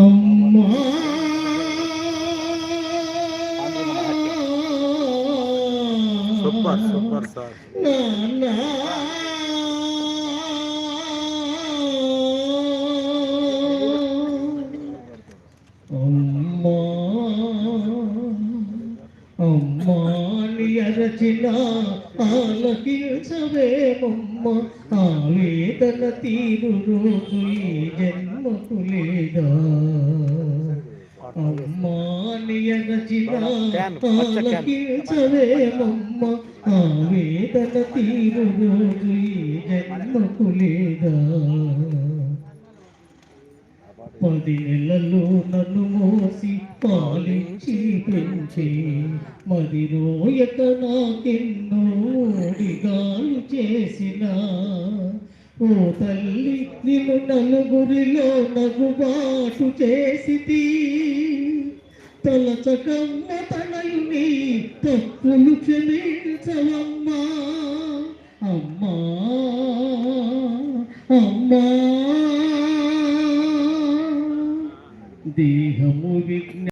అమ్మా super super sir. నాన్న అమ్మా అమ్మాని అరచిన ఆలకించవేమమ్మ, ఆవేదన తీరు రోజు ఈ జన్మకు లేదా. అమ్మాని అరచిన ఆలకించవేమమ్మ, ఆవేదన తీరు రోజు ఈ జన్మకు లేదా. 10 నెలలు నన్ను మోసి పాలించి పెంచి మరి రోయక నాకెన్నో డిగాలు చేసిన ఓ తల్లి, నిన్ను నలుగురిలో నగుబాటు చేసితి. తలచకమ్మ తనయుని తప్పులు క్షమించవమ్మా. అమ్మా అమ్మా దేహము విఘ్న